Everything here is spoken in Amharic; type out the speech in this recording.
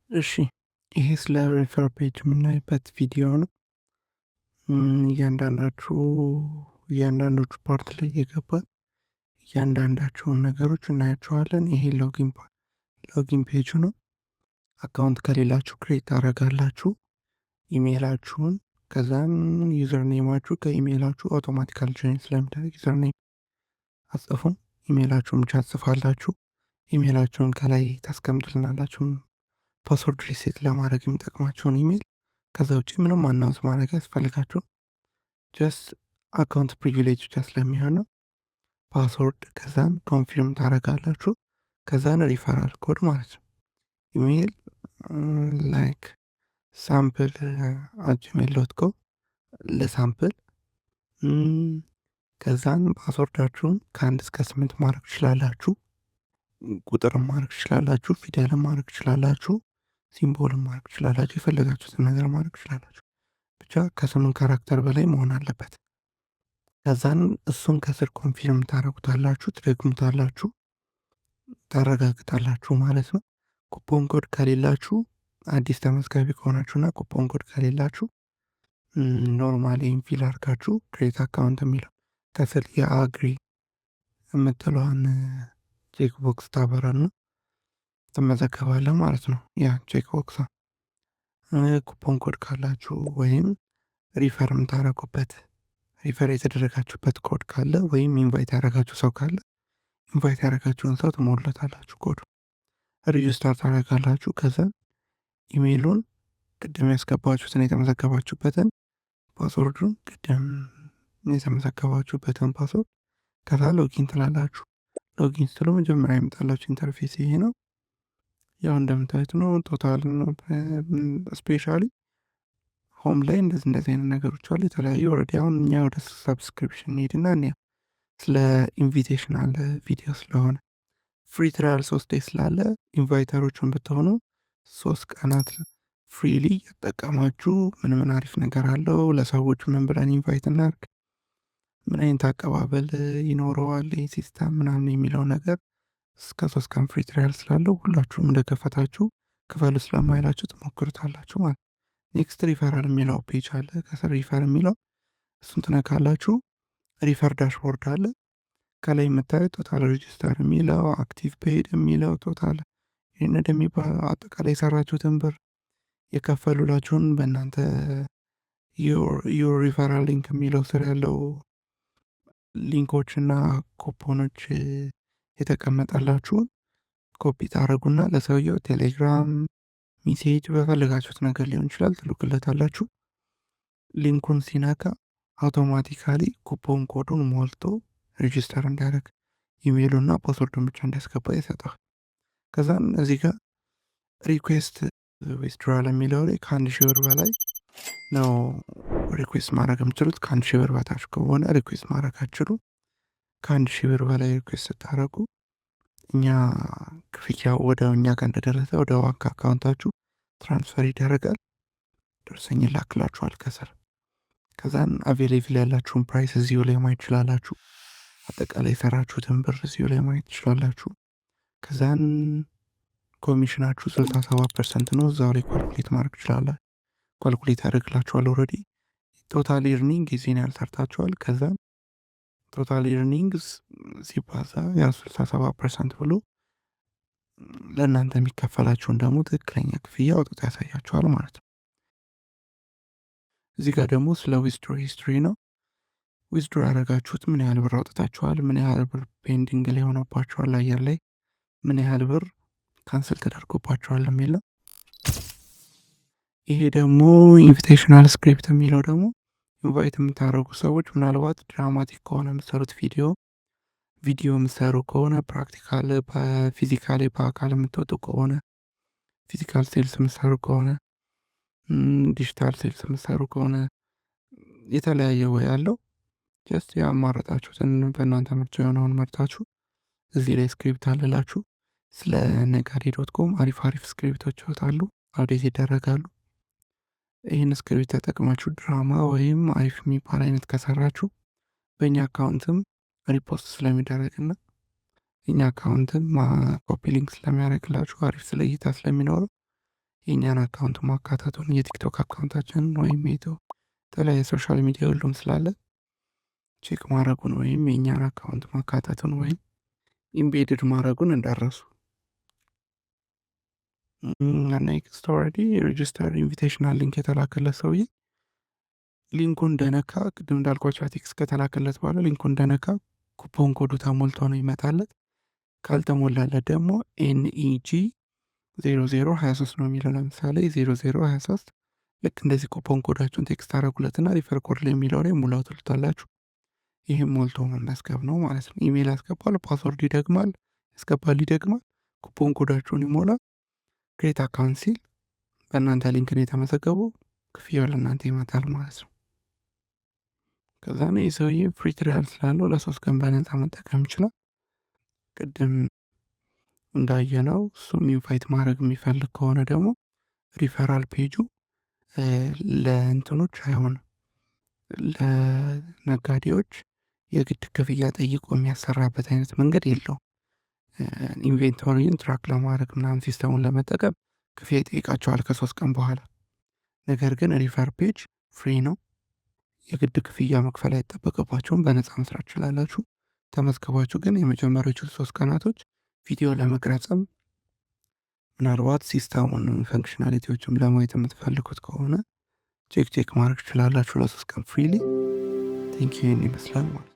እሺ ይሄ ስለ ሪፈር ፔጅ የምናይበት ቪዲዮ ነው። እያንዳንዶቹ ፓርት ላይ የገባን እያንዳንዳቸውን ነገሮች እናያቸዋለን። ይሄ ሎጊን ፔጅ ነው። አካውንት ከሌላችሁ ክሬት ታደርጋላችሁ ኢሜይላችሁን። ከዛም ዩዘር ኔማችሁ ከኢሜይላችሁ አውቶማቲካል ጆይን ስለሚደረግ ዩዘር ኔም አጽፉም። ኢሜይላችሁን ብቻ ትጽፋላችሁ። ኢሜይላችሁን ከላይ ታስቀምጡልናላችሁ ፓስወርድ ሪሴት ለማድረግ የሚጠቅማቸውን ኢሜይል። ከዛ ውጭ ምንም አናውንስ ማድረግ ያስፈልጋችሁ ጀስት አካውንት ፕሪቪሌጅ ብቻ ስለሚሆነው ፓስወርድ ከዛን ኮንፊርም ታደርጋላችሁ። ከዛን ሪፈራል ኮድ ማለት ነው ኢሜይል ላይክ ሳምፕል @gmail .com ለሳምፕል። ከዛን ፓስወርዳችሁን ከ1 እስከ 8 ማድረግ ትችላላችሁ። ቁጥርም ማድረግ ትችላላችሁ፣ ፊደልም ማድረግ ትችላላችሁ፣ ሲምቦልም ማድረግ ትችላላችሁ። የፈለጋችሁትን ነገር ማድረግ ትችላላችሁ። ብቻ ከ8 ካራክተር በላይ መሆን አለበት። ከዛን እሱን ከስር ኮንፊርም ታደርጉታላችሁ፣ ትደግሙታላችሁ፣ ታረጋግጣላችሁ ማለት ነው። ኩፖን ኮድ ከሌላችሁ አዲስ ተመዝጋቢ ከሆናችሁና ኩፖን ኮድ ከሌላችሁ ኖርማሊ ኢንፊል አድርጋችሁ ክሬት አካውንት የሚለው ከስር የአግሪ የምትለዋን ቼክ ቦክስ ታበራና ትመዘገባለህ ማለት ነው። ያ ቼክ ቦክስ ኩፖን ኮድ ካላችሁ ወይም ሪፈር የምታደርጉበት ሪፈር የተደረጋችሁበት ኮድ ካለ ወይም ኢንቫይት ያደረጋችሁ ሰው ካለ ኢንቫይት ያደረጋችሁን ሰው ትሞሉለታላችሁ። ኮዱ ሬጅስተር ታደርጋላችሁ። ከዛ ኢሜይሉን ቅድም ያስገባችሁትን የተመዘገባችሁበትን ፓስወርዱን ቅድም የተመዘገባችሁበትን ፓስወርድ ከዛ ሎጊን ትላላችሁ። ሎጊን ስትሉ መጀመሪያ የሚመጣላችሁ ኢንተርፌስ ይሄ ነው። ያው እንደምታዩት ነው። ቶታል ነው። ስፔሻሊ ሆም ላይ እንደዚህ አይነት ነገሮች አሉ የተለያዩ። ኦልሬዲ አሁን እኛ ወደ ሰብስክሪፕሽን ሄድና ስለ ኢንቪቴሽናል ቪዲዮ ስለሆነ ፍሪ ትራያል 3 ዴይ ስላለ ኢንቫይተሮቹን ብትሆኑ 3 ቀናት ፍሪሊ እየተጠቀማችሁ ምን አሪፍ ነገር አለው፣ ለሰዎቹ ምን ብለን ኢንቫይት እናድርግ፣ ምን አይነት አቀባበል ይኖረዋል ይህ ሲስተም ምናምን የሚለው ነገር እስከ 3 ቀን ፍሪ ትራያል ስላለው ሁላችሁም እንደከፈታችሁ ክፈሉ ስለማይላችሁ ትሞክሩታላችሁ ማለት። ኔክስት ሪፈራል የሚለው ፔጅ አለ። ከስር ሪፈር የሚለው እሱን ትነካላችሁ። ሪፈር ዳሽቦርድ አለ። ከላይ የምታዩት ቶታል ሬጅስተር የሚለው አክቲቭ ፔይድ የሚለው ቶታል ይህንን የሚባል አጠቃላይ የሰራችሁትን ብር የከፈሉላችሁን በእናንተ ዩር ሪፈራል ሊንክ የሚለው ስር ያለው ሊንኮች እና ኩፖኖች የተቀመጠላችሁን ኮፒ ታደረጉና ለሰውየው ቴሌግራም ሚሴጅ በፈለጋችሁት ነገር ሊሆን ይችላል ትልኩለታላችሁ። ሊንኩን ሲነካ አውቶማቲካሊ ኩፖን ኮዱን ሞልቶ ሬጅስተር እንዲያደርግ ኢሜይሉና ፓስወርዱን ብቻ እንዲያስገባ ይሰጣል። ከዛም እዚህ ጋር ሪኩዌስት ዊዝድራል የሚለው ላይ ከ1000 ብር በላይ ነው ሪኩዌስት ማድረግ የምችሉት። ከ1000 ብር በታች ከሆነ ሪኩዌስት ማድረግ አትችሉ። ከ1000 ብር በላይ ሪኩዌስት ስታደረጉ እኛ ክፍያው ወደ እኛ ጋር እንደደረሰ ወደ ባንክ አካውንታችሁ ትራንስፈር ይደረጋል። ደርሰኝ ይላክላችኋል ከስር። ከዛን አቬሌብል ያላችሁን ፕራይስ እዚሁ ላይ ማየት ትችላላችሁ። አጠቃላይ የሰራችሁትን ብር እዚሁ ላይ ማየት ትችላላችሁ። ከዛን ኮሚሽናችሁ 67% ነው። እዛው ላይ ኳልኩሌት ማድረግ ትችላላችሁ። ኳልኩሌት ያደርግላችኋል። ኦልሬዲ ቶታል ኢርኒንግ ጊዜን ያልሰርታችኋል። ከዛን ቶታል ኢርኒንግ ሲባዛ ያ 67% ብሎ ለእናንተ የሚከፈላችሁን ደግሞ ትክክለኛ ክፍያ አውጥቶ ያሳያችኋል ማለት ነው። እዚህ ጋር ደግሞ ስለ ዊዝድሮ ሂስትሪ ነው። ዊዝድሮ ያደረጋችሁት ምን ያህል ብር አውጥታችኋል፣ ምን ያህል ብር ፔንዲንግ ላይ ሆነባችኋል፣ አየር ላይ ምን ያህል ብር ካንስል ተደርጎባችኋል የሚል ነው። ይሄ ደግሞ ኢንቪቴሽናል ስክሪፕት የሚለው ደግሞ ኢንቫይት የምታደርጉ ሰዎች ምናልባት ድራማቲክ ከሆነ የምትሰሩት ቪዲዮ የምትሰሩ ከሆነ ፕራክቲካል በፊዚካሊ በአካል የምትወጡ ከሆነ ፊዚካል ሴልስ የምትሰሩ ከሆነ ዲጂታል ሴልስ የምትሰሩ ከሆነ የተለያየ ወይ ያለው ጀስት ያማረጣችሁትን በእናንተ ምርጫ የሆነውን መርጣችሁ እዚህ ላይ ስክሪፕት አለላችሁ። ስለ ነጋዴ .com አሪፍ ስክሪፕቶች ይወጣሉ፣ አፕዴት ይደረጋሉ። ይህን ስክሪፕት ተጠቅማችሁ ድራማ ወይም አሪፍ የሚባል አይነት ከሰራችሁ በእኛ አካውንትም ሪፖስት ስለሚደረግና እኛ አካውንትም ኮፒ ሊንክ ስለሚያደርግላችሁ አሪፍ ስለ እይታ ስለሚኖረው የእኛን አካውንት ማካተቱን የቲክቶክ አካውንታችንን ወይም የተለያየ ሶሻል ሚዲያ ሁሉም ስላለ ቼክ ማድረጉን ወይም የእኛን አካውንት ማካተቱን ወይም ኢምቤድድ ማድረጉን እንዳረሱ። ኔክስት ኦልሬዲ ሬጅስተር ኢንቪቴሽናል ሊንክ የተላከለት ሰውዬ ሊንኩ እንደነካ ቅድም እንዳልኳቸው ቴክስት ከተላከለት በኋላ ሊንኩ እንደነካ ኩፖን ኮዱ ተሞልቶ ነው ይመጣለት። ካልተሞላለት ደግሞ ኤንኢጂ 0023 ነው የሚለው። ለምሳሌ 0023 ልክ እንደዚህ ኩፖን ኮዳችሁን ቴክስት አደረጉለትና ሪፈር ኮድ ላይ የሚለው ላይ ሙላው ትሉታላችሁ። ይህም ሞልቶ መመዝገብ ነው ማለት ነው። ኢሜይል ያስገባል፣ ፓስወርድ ይደግማል፣ ያስገባል፣ ይደግማል፣ ኩፖን ኮዳችሁን ይሞላል። ክሬት አካውንት ሲል በእናንተ ሊንክ ነው የተመዘገቡ፣ ክፍያው ለእናንተ ይመጣል ማለት ነው። ከዛ ነው የሰውዬ ፍሪ ትሪያል ስላለው ለ3 ቀን በነፃ መጠቀም ይችላል። ቅድም እንዳየነው እሱም ኢንቫይት ማድረግ የሚፈልግ ከሆነ ደግሞ ሪፈራል ፔጁ ለእንትኖች አይሆንም፣ ለነጋዴዎች የግድ ክፍያ ጠይቆ የሚያሰራበት አይነት መንገድ የለውም። ኢንቬንቶሪን ትራክ ለማድረግ ምናምን ሲስተሙን ለመጠቀም ክፍያ ይጠይቃቸዋል ከ3 ቀን በኋላ። ነገር ግን ሪፈር ፔጅ ፍሪ ነው። የግድ ክፍያ መክፈል አይጠበቅባቸውም። በነፃ መስራት ትችላላችሁ። ተመዝግባችሁ ግን የመጀመሪያዎቹ 3 ቀናቶች ቪዲዮ ለመቅረጽም ምናልባት ሲስተሙን ፈንክሽናሊቲዎችም ለማየት የምትፈልጉት ከሆነ ቼክ ማድረግ ትችላላችሁ ለ3 ቀን ፍሪሊ። ቴንኪዩ ይመስላል ማለት ነው።